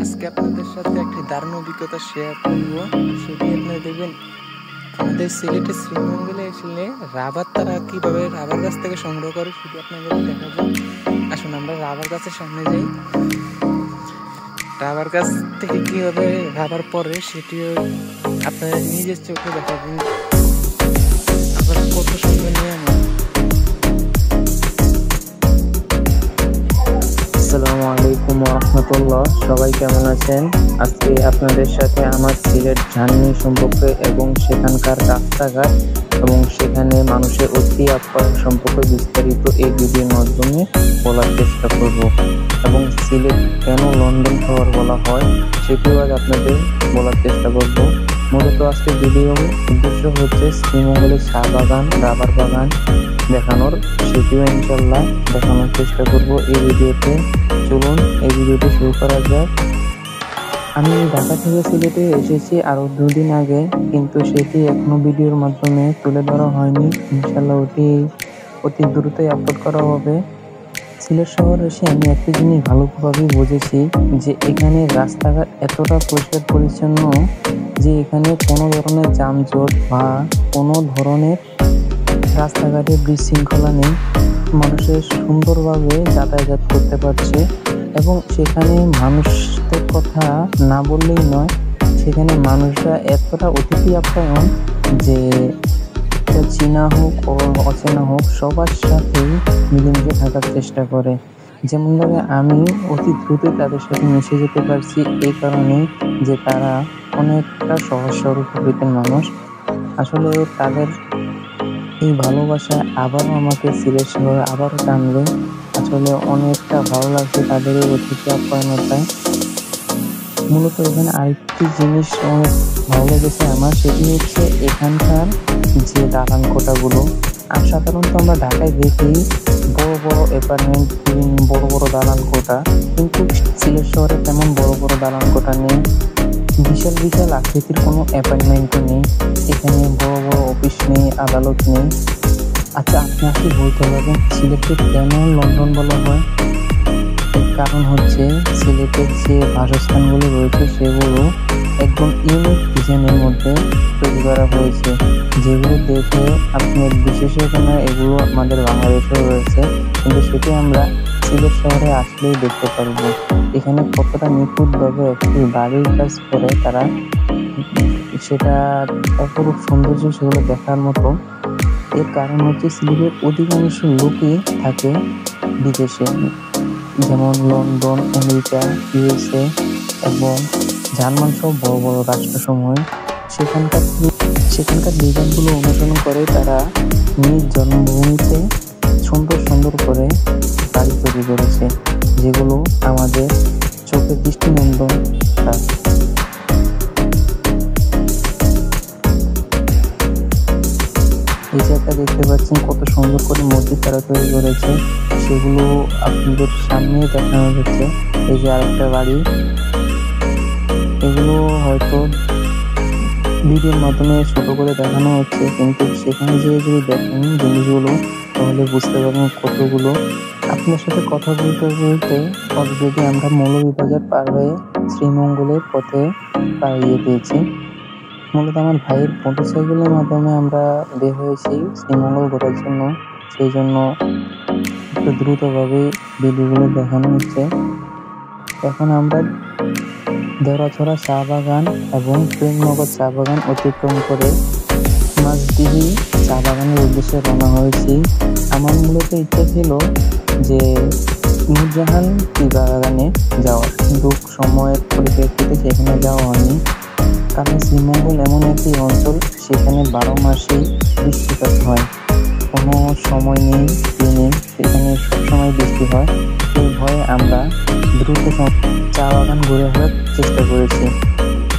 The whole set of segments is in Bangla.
আজকে আপনাদের সাথে একটি দারুণ অভিজ্ঞতা শেয়ার করব। সেটি আপনারা দেখবেন, আমাদের সিলেটের শ্রীমঙ্গলে এসে রাবার তারা কিভাবে রাবার গাছ থেকে সংগ্রহ করে সেটি আপনাদের দেখাবো। আসুন আমরা রাবার গাছের সামনে যাই। রাবার গাছ থেকে কিভাবে রাবার পরে সেটিও আপনারা নিজের চোখে দেখাবেন। আবার কত সুন্দর নিয়ম। আসসালামু আলাইকুম ওয়া রাহমাতুল্লাহ। সবাই কেমন আছেন? আজকে আপনাদের সাথে আমার সিলেট জার্নি সম্পর্কে এবং সেখানকার রাস্তাঘাট এবং সেখানে মানুষের অতি আপ্যায়ন সম্পর্কে বিস্তারিত এই ভিডিওর মাধ্যমে বলার চেষ্টা করব এবং সিলেট কেন লন্ডন শহর বলা হয় সেটিও আজ আপনাদের বলার চেষ্টা করব। মূলত আজকে ভিডিওর উদ্দেশ্য হচ্ছে শ্রীমঙ্গলের চা বাগান, রাবার বাগান দেখানোর, সেটিও ইনশাল্লাহ দেখানোর চেষ্টা করব এই ভিডিওতে। চলুন এই ভিডিওটি শুরু করা যাক। আমি ঢাকা থেকে সিলেটে এসেছি আরো 2 দিন আগে, কিন্তু সেটি এখনো ভিডিওর মাধ্যমে তুলে ধরা হয়নি। ইনশাল্লাহ ওটি অতি দ্রুতই আপলোড করা হবে। সিলেট শহর এসে আমি একটি জিনিস ভালোভাবে বুঝেছি যে এখানে রাস্তাঘাট এতটা পরিষ্কার পরিচ্ছন্ন যে এখানে কোনো ধরনের যানজট বা কোনো ধরনের রাস্তাঘাটে বিশৃঙ্খলা নেই। মানুষের সুন্দরভাবে যাতায়াত করতে পারছে এবং সেখানে মানুষদের কথা না বললেই নয়, সেখানে মানুষরা এতটা অতিথি আপ্যায়ন যে চেনা হোক ও অচেনা হোক সবার সাথেই মিলেমিশে থাকার চেষ্টা করে। যেমনভাবে আমি অতি দ্রুতই তাদের সাথে মিশে যেতে পারছি এই কারণে যে তারা অনেকটা সহজ সরল প্রকৃতির মানুষ। আসলে তাদের এই ভালোবাসা আবারও আমাকে সিলেট শহরে আবারও টানবে। আসলে অনেকটা ভালো লাগছে তাদের এই অতিথি আপ্যায়নতায়। মূলত এখানে আরেকটি জিনিস অনেক ভালো লেগেছে আমার, সেটি হচ্ছে এখানকার যে দালান কোঠাগুলো। আর সাধারণত আমরা ঢাকায় দেখি বড় বড় অ্যাপার্টমেন্ট, বড় বড় দালান কোঠা, কিন্তু সিলেট শহরে তেমন বড় বড় দালান কোঠা নেই, বিশাল বিশাল আকৃতির কোনো অ্যাপার্টমেন্টও নেই, এখানে বড় বড় অফিস নেই, আদালত নেই। আচ্ছা, আপনাকে বলতে পারবেন সিলেটকে কেন লন্ডন বলা হয়? এর কারণ হচ্ছে সিলেটের যে বাসস্থানগুলো রয়েছে সেগুলো একদম ইউনিক ডিজাইনের মধ্যে তৈরি করা হয়েছে, যেগুলো দেখে আপনি বিশেষ না এগুলো আমাদের বাংলাদেশেও রয়েছে, কিন্তু সেটি আমরা সিলেট শহরে আসলেই দেখতে পারবো। এখানে কতটা নিখুঁতভাবে একটি বাড়ির কাজ করে তারা, সেটা অপরূপ সৌন্দর্য, সেগুলো দেখার মতো। এর কারণ হচ্ছে সিলেটের অধিকাংশ লোকই থাকে বিদেশে, যেমন লন্ডন, আমেরিকা, ইউএসএ এবং জার্মান সহ বড় বড় রাষ্ট্রসমূহে। সেখানকার ডিজাইনগুলো অনুসরণ করে তারা নিজ জন্মভূমিতে সুন্দর সুন্দর করে বাড়ি তৈরি করেছে, যেগুলো আমাদের চোখের দৃষ্টিনন্দন। এই জায়গা দেখতে পাচ্ছেন কত সুন্দর করে মসজিদ তারা তৈরি করেছে, সেগুলো আপনাদের সামনে দেখানো হচ্ছে। এই যে আরেকটা বাড়ি, এগুলো হয়তো ভিডিওর মাধ্যমে ছোট করে দেখানো হচ্ছে, কিন্তু সেখানে যেয়ে যদি দেখেন জিনিসগুলো তাহলে বুঝতে পারবেন কতগুলো। আপনার সাথে কথা বলতে বলতে অলরেডি আমরা মৌলভীবাজার পার হয়ে শ্রীমঙ্গলের পথে পা দিয়েছি। মূলত আমার ভাইয়ের মোটরসাইকেলের মাধ্যমে আমরা বের হয়েছি শ্রীমঙ্গল ঘোরার জন্য, সেই জন্য একটু দ্রুতভাবে ভিডিওগুলো দেখানো হচ্ছে। এখন আমরা দেওরাছড়া চা বাগান এবং প্রেমনগর চা বাগান অতিক্রম করে মাঝদিঘি চা বাগানের উদ্দেশ্যে রওনা হয়েছি। আমার মূলত ইচ্ছা ছিল যে নূরজাহান টি বাগানে যাওয়ার, কিন্তু সময়ের পরিপ্রেক্ষিতে সেখানে যাওয়া হয়নি। কারণ শ্রীমঙ্গল এমন একটি অঞ্চল, সেখানে 12 মাসেই বৃষ্টিপাত হয়, কোনো সময় নেই নেই, সেখানে সবসময় বৃষ্টি হয়। এই ভয়ে আমরা দ্রুত চা বাগান ঘুরে আসার চেষ্টা করেছি,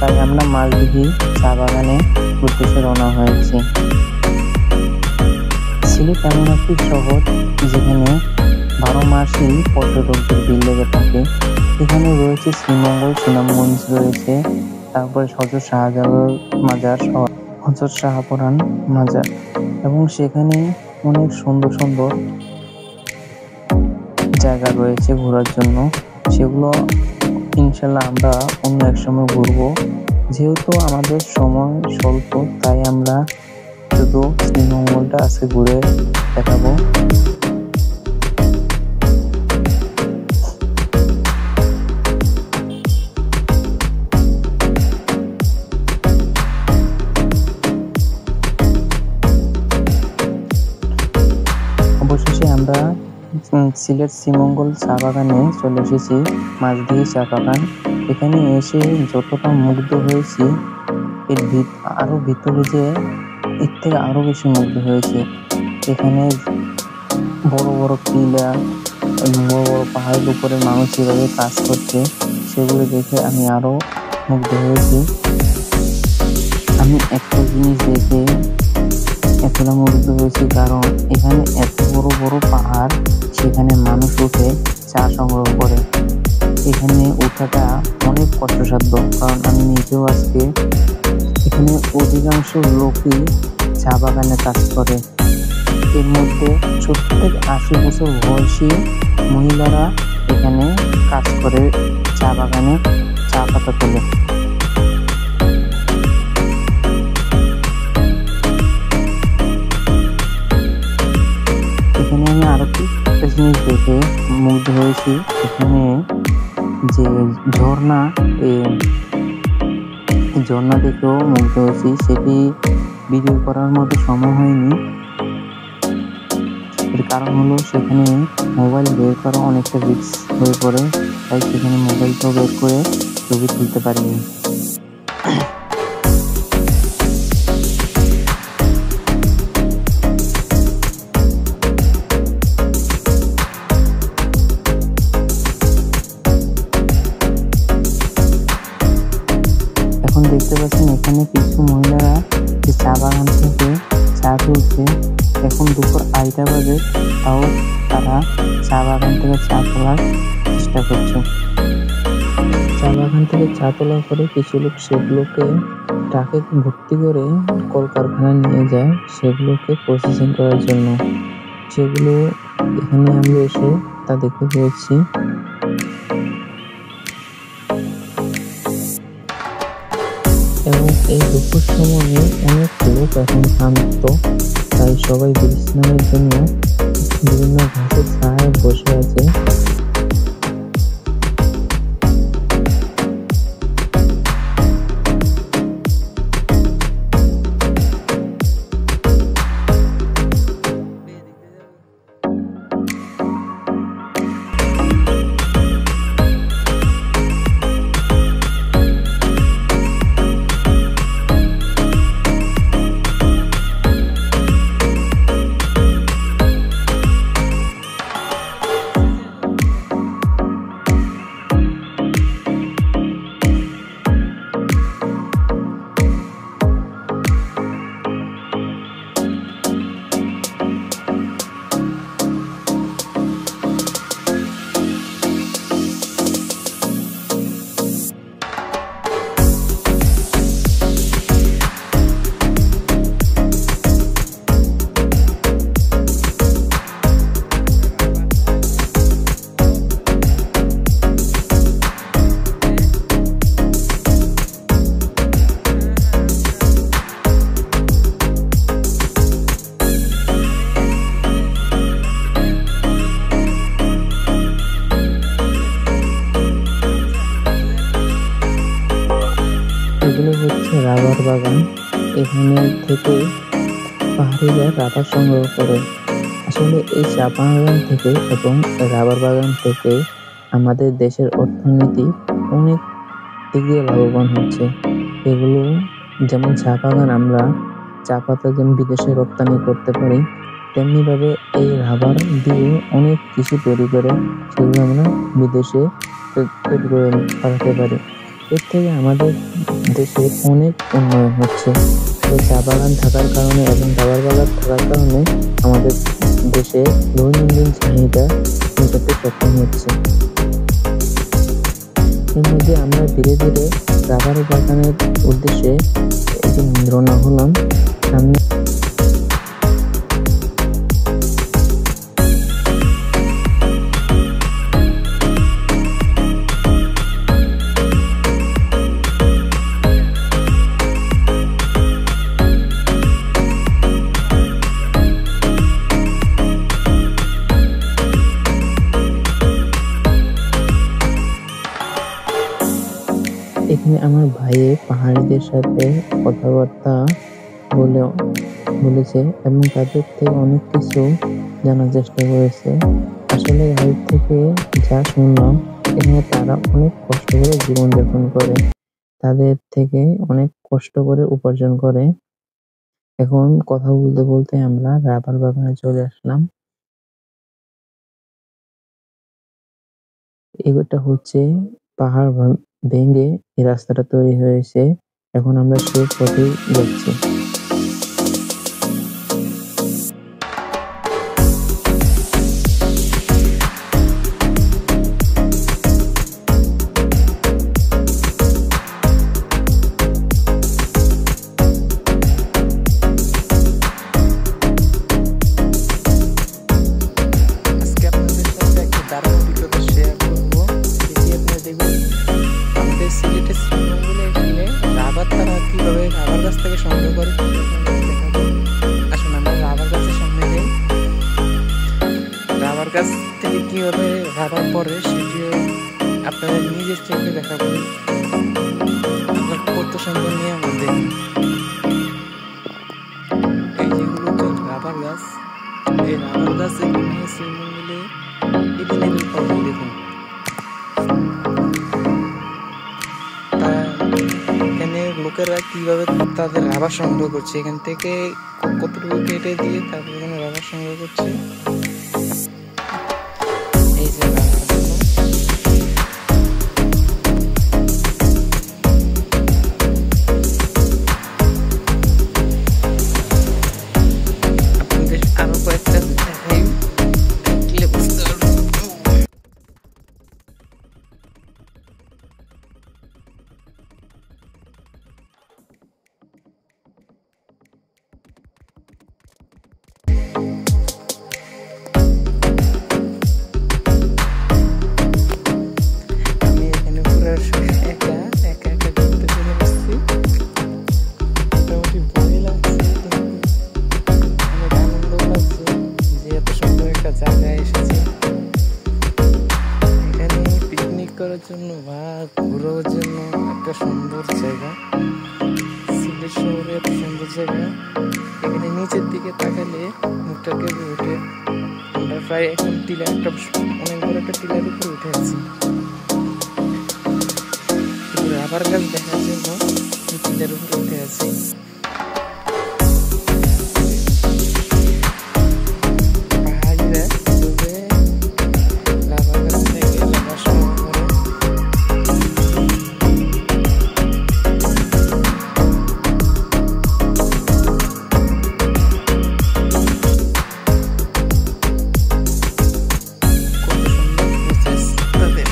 তাই আমরা মাঝদিঘি চা বাগানে উদ্দেশ্যে রওনা হয়েছি। সিলেট এমন একটি শহর যেখানে 12 মাসেই পর্যটকদের ভিড় লেগে থাকে। এখানে রয়েছে শ্রীমঙ্গল, সুনামগঞ্জ রয়েছে, তারপরে হযরত শাহজালাল মাজার, হযরত শাহপরান মাজার, এবং সেখানে অনেক সুন্দর সুন্দর জায়গা রয়েছে ঘোরার জন্য, সেগুলো ইনশাল্লাহ আমরা অন্য এক সময় ঘুরবো। যেহেতু আমাদের সময় স্বল্প, তাই আমরা শুধু শ্রীমঙ্গলটা আজকে ঘুরে দেখাবো। অবশেষে আমরা সিলেট শ্রীমঙ্গল চা বাগানে চলে এসেছি, মাঝদিঘি চা বাগান। এখানে এসে যতটা মুগ্ধ হয়েছি, এর আরো ভিতরে যে এর থেকে আরো বেশি মুগ্ধ হয়েছে। এখানে বড় বড় পিলার, বড় বড় পাহাড়ের উপরে মানুষ যেভাবে কাজ করছে, সেগুলো দেখে আমি আরো মুগ্ধ হয়েছি। আমি একটা জিনিস দেখে এতটা মুগ্ধ হয়েছি, কারণ এখানে এত বড় বড় পাহাড়, সেখানে মানুষ উঠে চা সংগ্রহ করে। এখানে ওঠাটা অনেক কষ্টসাধ্য, কারণ আমি নিজেও আজকে এখানে অধিকাংশ লোকই চা বাগানে কাজ করে। এর মধ্যে 70 থেকে 80 বছর বয়সী মহিলারা এখানে কাজ করে, চা বাগানে চা পাতা তোলে। এখানে আমি আরো একটা জিনিস দেখে মুগ্ধ হয়েছি। এখানে যে ঝর্ণা, এই ঝর্ণা দেখেও মুগ্ধ হয়েছি। সেটি ভিডিও করার মতো সময় হয়নি। এর কারণ হলো সেখানে মোবাইল বের করা অনেকটা রিস্ক হয়ে পড়ে, তাই সেখানে মোবাইলটাও বের করে ছবি তুলতে পারিনি। এখন দেখতে পাচ্ছেন এখানে কিছু মহিলারা যে চা বাগান থেকে চা তুলছে। এখন দুপুর 2টা বাজে, তাও তারা চা বাগান থেকে চা তোলার চেষ্টা করছে। চা বাগান থেকে চা তোলার পরে কিছু লোক সেগুলোকে ট্রাকে ভর্তি করে কলকারখানায় নিয়ে যায়, সেগুলোকে প্রসেসিং করার জন্য। সেগুলো এখানে আমরা এসে তা দেখতে পেয়েছি। এবং এই দুপুর সময়ে অনেক লোক এখন শান্ত, তাই সবাই বিশ্রামের জন্য বিভিন্ন ঘাসের ছায়ায় বসে আছে। এগুলো হচ্ছে রাবার বাগান। এখানে থেকে পাহাড়িরা রাবার সংগ্রহ করে। আসলে এই চা বাগান থেকে এবং রাবার বাগান থেকে আমাদের দেশের অর্থনীতি অনেক দিক দিয়ে লাভবান হচ্ছে। এগুলো যেমন চা বাগান, আমরা চা পাতা যেমন বিদেশে রপ্তানি করতে পারি, তেমনি ভাবে এই রাবার দিয়ে অনেক কিছু তৈরি করে সেগুলো আমরা বিদেশে তৈরি করে পাঠাতে পারি। এর থেকে আমাদের দেশের অনেক উন্নয়ন হচ্ছে। এই চা বাগান থাকার কারণে এবং রাবার বাগান থাকার কারণে আমাদের দেশে দৈনন্দিন চাহিদা মেটাতে সক্ষম হচ্ছে। এর মধ্যে আমরা ধীরে ধীরে রাবার বাগানের উদ্দেশ্যে রওনা হলাম। সামনে এখানে আমার ভাইয়ে পাহাড়িদের সাথে কথাবার্তা বলে বলেছে এবং তাদের থেকে অনেক কিছু জানার চেষ্টা করেছে। আসলে গাইড থেকে যা শুনলাম, এখানে তারা অনেক কষ্ট করে জীবনযাপন করে, তাদের থেকে অনেক কষ্ট করে উপার্জন করে। এখন কথা বলতে বলতে আমরা রাবার বাগানে চলে আসলাম। এটা হচ্ছে পাহাড় ভেঙে এই রাস্তাটা তৈরি হয়েছে। এখন আমরা সেই পথেই যাচ্ছি। আজকে আপনাদের সাথে একটা দারুণ অভিজ্ঞতা শেয়ার করবো। সেটি আপনারা দেখবেন আমাদের সিলেটের শ্রীমঙ্গলে এসে রাবার তারা কিভাবে রাবার গাছ থেকে সংগ্রহ করে সেটি আপনাদের দেখাবো। আসুন আমরা রাবার গাছের সামনে যাই। রাবার গাছ থেকে কিভাবে রাবার পড়ে সেটিও আপনাদের নিজের চোখে দেখাবো। আপনার কত সুন্দর নিয়ে আমার দেখুন। এই যেগুলো হচ্ছে রাবার গাছ। এই রাবার গাছ এখানে শ্রীমঙ্গলে এভেলেবেল পাবেন। দেখুন এখানে লোকেরা কিভাবে তাদের রাবার সংগ্রহ করছে, এখান থেকে কতটুকু কেটে দিয়ে তারপর এখানে রাবার সংগ্রহ করছে। এই যে রাবারগুলো আপনাদের আরো কয়েকটা দেখাই, দেখলে বুঝতে পারবেন। আমি এখানে পুরো একা একা একা ঘুরতে চলে এসেছি। মোটামুটি ভয় লাগছে কিন্তু অনেক আনন্দ লাগছে যে এত সুন্দর একটা জায়গায় এসেছি। এখানে পিকনিক করার জন্য বা ঘোরার জন্য একটা সুন্দর জায়গা। সিলেট শহরে এত সুন্দর জায়গা, এখানে নিচের দিকে তাকালে মুখটা কেঁপে ওঠে। আমরা প্রায় এখন টিলার একটা অনেক বড় একটা টিলার উপরে উঠে আছি। রাবার গাছ দেখার জন্য টিলার উপরে উঠে আছি। পাহাড়িরা কিভাবে রাবার গাছ থেকে রাবার সংগ্রহ করে। কত সুন্দর প্রসেস তাদের।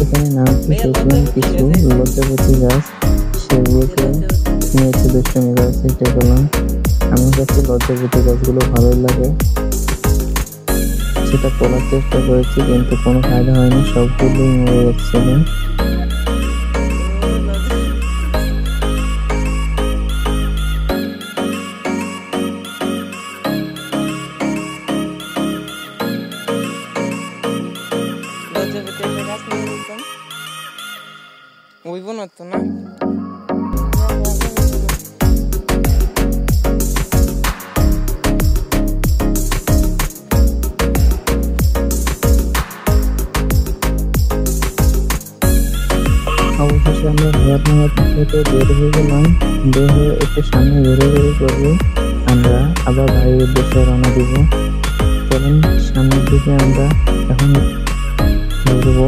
এখানে নামতে দেখলাম কিছু লজ্জাপতি গাছ, সেগুলোকে নিয়ে একটু দুষ্টমি করার চেষ্টা করলাম। আমার কাছে লজ্জাপতি গাছগুলো ভালোই লাগে, সেটা তোলার চেষ্টা করেছি কিন্তু কোনো ফায়দা হয়নি, সবগুলোই মরে যাচ্ছিল। লজ্জাপতি একটা গাছ নিয়ে নিতাম, ওইব না তো না। অবশেষে আমরা ভয়াবহ থেকে বের হয়ে গেলাম। বের হয়ে একটু সামনে ঘুরে করবো, আমরা আবার বাড়ির উদ্দেশ্যে রওনা দিব। চলুন সামনের দিকে আমরা এখন ঘুরবো।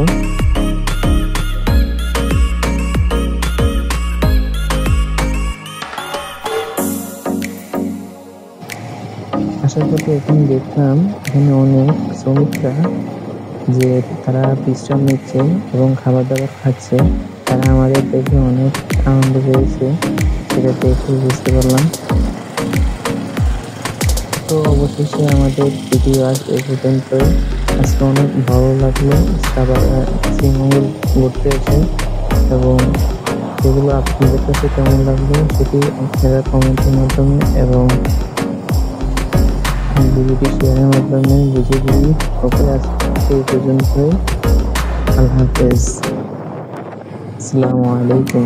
দেখলাম এখানে অনেক শ্রমিকরা যে তারা বিশ্রাম নিচ্ছে এবং খাবার দাবার খাচ্ছে। তারা আমাদের দেখে অনেক আনন্দ পেয়েছে, সেটা দেখে বুঝতে পারলাম। তো অবশেষে আমাদের ভিডিও আজ এ পর্যন্তই। আজকে অনেক ভালো লাগলো আবার শ্রীমঙ্গল ঘুরতে এসে, এবং সেগুলো আপনাদের কাছে কেমন লাগলো সেটি আপনারা কমেন্টের মাধ্যমে এবং ভিডিওটি শেয়ারের মাধ্যমে বুঝিয়ে দিই। ওকে, আজকে এই পর্যন্তই। আল্লাহ হাফেজ। আসসালামু আলাইকুম।